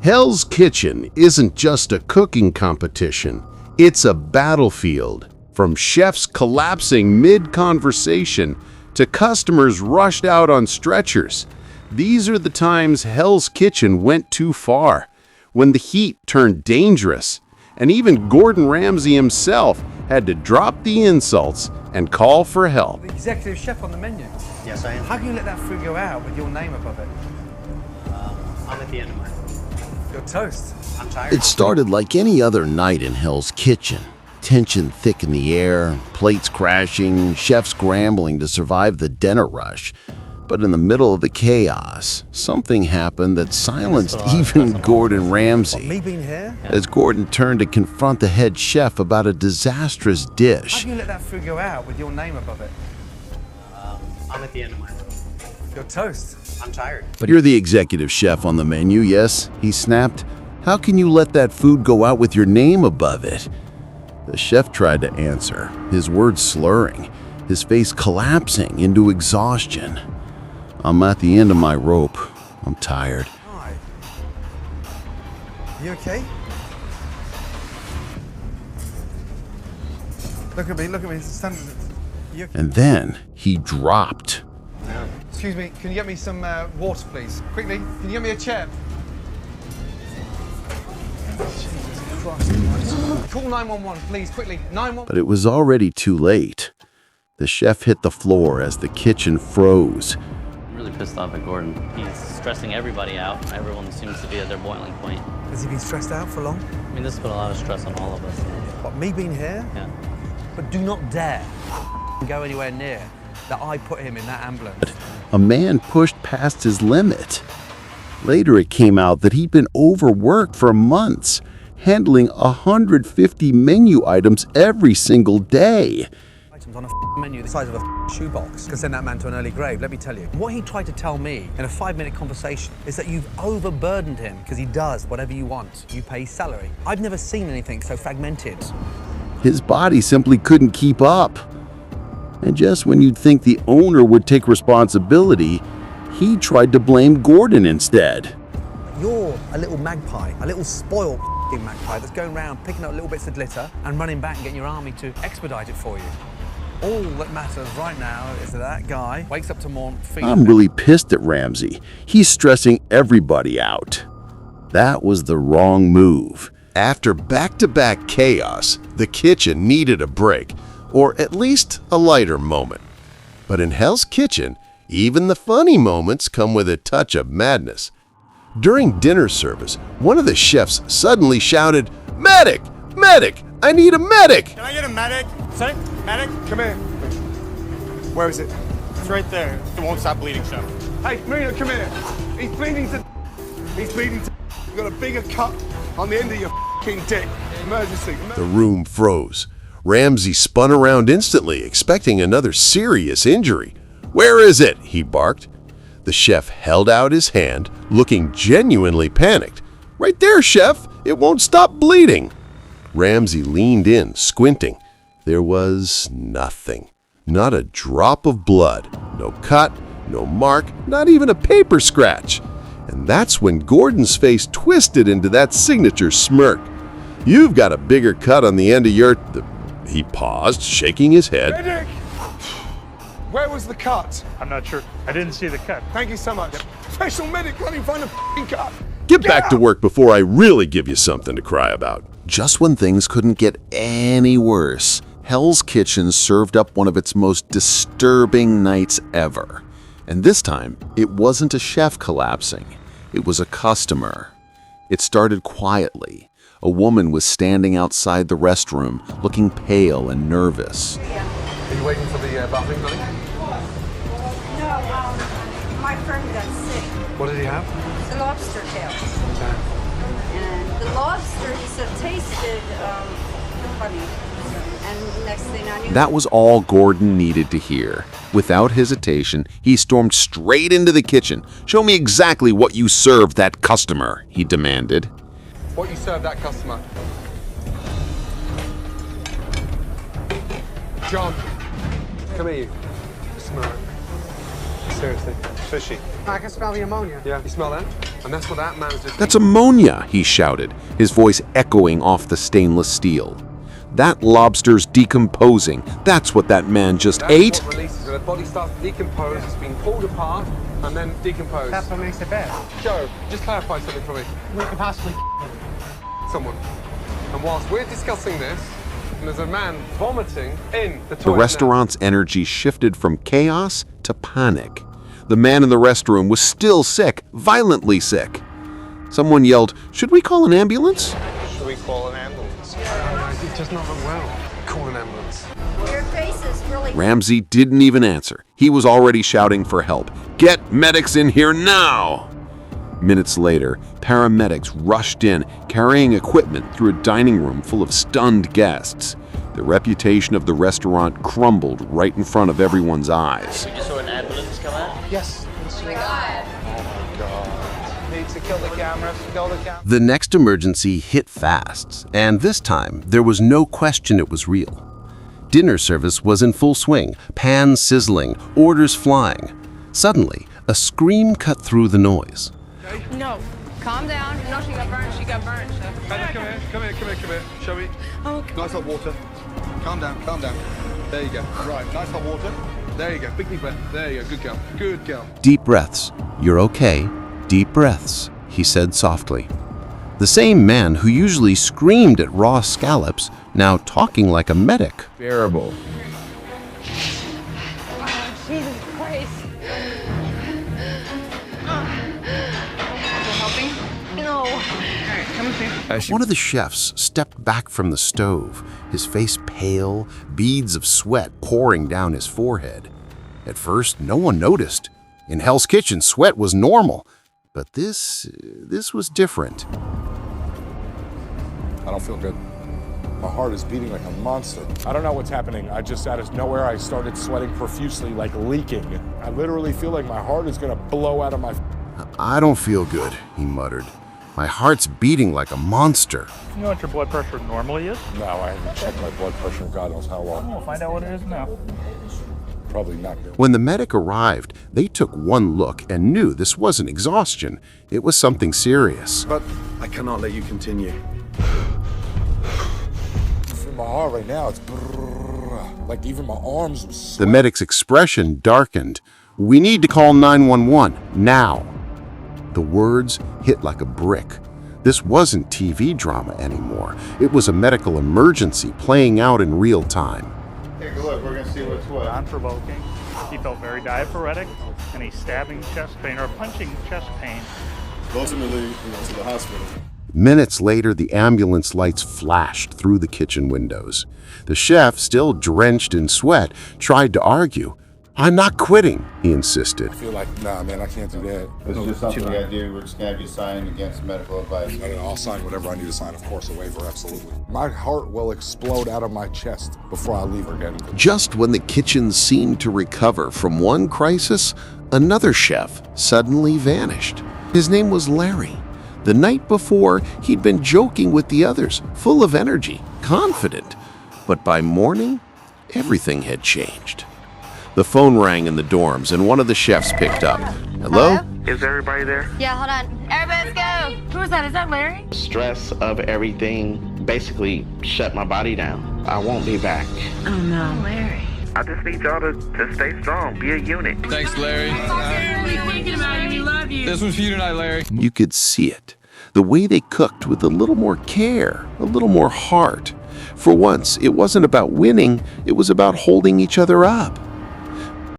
Hell's Kitchen isn't just a cooking competition, it's a battlefield. From chefs collapsing mid-conversation to customers rushed out on stretchers, these are the times Hell's Kitchen went too far, when the heat turned dangerous, and even Gordon Ramsay himself had to drop the insults and call for help. The executive chef on the menu? Yes, I am. How can you let that food go out with your name above it? I'm at the end of mine. You're toast. I'm tired. It started like any other night in Hell's Kitchen. Tension thick in the air, plates crashing, chefs scrambling to survive the dinner rush. But in the middle of the chaos, something happened that silenced even Gordon Ramsay. Me being here? As Gordon turned to confront the head chef about a disastrous How dish. can you let that food go out with your name above it? I'm at the end of mine. You're toast. I'm tired. But you're the executive chef on the menu, yes? He snapped. How can you let that food go out with your name above it? The chef tried to answer, his words slurring, his face collapsing into exhaustion. I'm at the end of my rope. I'm tired. Hi. You okay? Look at me, stand. You okay? And then he dropped. Excuse me, can you get me some water, please? Quickly, can you get me a chair? Jesus Christ. Call 911, please, quickly. 911. But it was already too late. The chef hit the floor as the kitchen froze. I'm really pissed off at Gordon. He's stressing everybody out. Everyone seems to be at their boiling point. Has he been stressed out for long? I mean, this has put a lot of stress on all of us. What, me being here? Yeah. But do not dare go anywhere near that I put him in that ambulance. A man pushed past his limit. Later it came out that he'd been overworked for months, handling 150 menu items every single day. Items on a menu the size of a shoebox can send that man to an early grave, let me tell you. What he tried to tell me in a 5-minute conversation is that you've overburdened him because he does whatever you want. You pay his salary. I've never seen anything so fragmented. His body simply couldn't keep up. And just when you'd think the owner would take responsibility, he tried to blame Gordon instead. You're a little magpie, a little spoiled magpie that's going around picking up little bits of glitter and running back and getting your army to expedite it for you. All that matters right now is that that guy wakes up tomorrow feeling... I'm really pissed at Ramsay. He's stressing everybody out. That was the wrong move. After back-to-back chaos, the kitchen needed a break, or at least a lighter moment. But in Hell's Kitchen, even the funny moments come with a touch of madness. During dinner service, one of the chefs suddenly shouted, "Medic! Medic! I need a medic!" Can I get a medic? Sorry? Medic? Come here. Where is it? It's right there. It won't stop bleeding, chef. Hey, Marina, come here. He's bleeding to... He's bleeding to... You've got a bigger cut on the end of your f***ing dick. Emergency. The room froze. Ramsay spun around instantly, expecting another serious injury. "Where is it?" he barked. The chef held out his hand, looking genuinely panicked. "Right there, chef. It won't stop bleeding." Ramsay leaned in, squinting. There was nothing. Not a drop of blood. No cut, no mark, not even a paper scratch. And that's when Gordon's face twisted into that signature smirk. "You've got a bigger cut on the end of your..." He paused, shaking his head. Medic! Where was the cut? I'm not sure. I didn't see the cut. Thank you so much. Special medic, can't even find a f***ing cut. Get back to work before I really give you something to cry about. Just when things couldn't get any worse, Hell's Kitchen served up one of its most disturbing nights ever. And this time, it wasn't a chef collapsing. It was a customer. It started quietly. A woman was standing outside the restroom, looking pale and nervous. Are you waiting for the bathroom, honey? No, my friend got sick. What did he have? It's a lobster tail. And the lobster, he said, tasted funny. And next thing I knew... That was all Gordon needed to hear. Without hesitation, he stormed straight into the kitchen. "Show me exactly what you served that customer," he demanded. What you served that customer? John, come here, you. Smirk. seriously. Fishy. I can smell the ammonia. Yeah, you smell that? And that's what that man's just... That's ammonia, he shouted, his voice echoing off the stainless steel. That lobster's decomposing. That's what that man just ate. What releases it. The body starts to decompose, it's being pulled apart, and then decomposed. That's what makes it bad. Joe, just clarify something for me. We could possibly Someone. And whilst we're discussing this, and there's a man vomiting in the toilet The restaurant's energy shifted from chaos to panic. The man in the restroom was still sick, violently sick. Someone yelled, "Should we call an ambulance?" Should we call an ambulance? It does not look well. Call an ambulance. Your face is really... Ramsay didn't even answer. He was already shouting for help. "Get medics in here now!" Minutes later, paramedics rushed in, carrying equipment through a dining room full of stunned guests. The reputation of the restaurant crumbled right in front of everyone's eyes. We just saw an ambulance come out. Yes. Oh my God. Need to kill the cameras. Kill the cameras. The next emergency hit fast, and this time there was no question it was real. Dinner service was in full swing, pans sizzling, orders flying. Suddenly, a scream cut through the noise. No. Calm down. No, she got burnt. She got burnt. Come here. Shall we? Okay. Nice hot water. Calm down. There you go. Right, nice hot water. There you go. Big deep breath. There you go. Good girl. Deep breaths. "You're okay. Deep breaths," he said softly. The same man who usually screamed at raw scallops, now talking like a medic. Bearable. Oh, Jesus Christ. Helping? No. One of the chefs stepped back from the stove, his face pale, beads of sweat pouring down his forehead. At first, no one noticed. In Hell's Kitchen, sweat was normal. But this was different. I don't feel good. My heart is beating like a monster. I don't know what's happening. I just, out of nowhere, I started sweating profusely, like leaking. I literally feel like my heart is gonna blow out of my... "I don't feel good," he muttered. "My heart's beating like a monster." You know what your blood pressure normally is? No, I haven't checked my blood pressure in God knows how long. We'll find out what it is now. Probably not good. When the medic arrived, they took one look and knew this wasn't exhaustion. It was something serious. But I cannot let you continue. For my heart right now, it's brrrr, like even my arms was The sweating. medic's expression darkened. "We need to call 911 now." The words hit like a brick. This wasn't TV drama anymore. It was a medical emergency playing out in real time. Take a look, we're gonna see what's what. Non-provoking. He felt very diaphoretic, and he's stabbing chest pain or punching chest pain. Ultimately, to the hospital. Minutes later, the ambulance lights flashed through the kitchen windows. The chef, still drenched in sweat, tried to argue. "I'm not quitting," he insisted. I feel like, nah, man, I can't do that. This is just something we gotta do. We're just gonna have you sign against medical advice. I'll sign whatever I need to sign, of course, a waiver, absolutely. My heart will explode out of my chest before I leave again. Just when the kitchen seemed to recover from one crisis, another chef suddenly vanished. His name was Larry. The night before, he'd been joking with the others, full of energy, confident. But by morning, everything had changed. The phone rang in the dorms, and one of the chefs picked up. "Hello? Is everybody there? Yeah, hold on. Everybody, let's go. Who is that? Is that Larry? Stress of everything basically shut my body down. I won't be back. Oh, no. Larry. I just need y'all to stay strong, be a unit. Thanks, Larry. We're thinking about you. We love you. This one's for you tonight, Larry. You could see it. The way they cooked with a little more care, a little more heart. For once, it wasn't about winning, it was about holding each other up.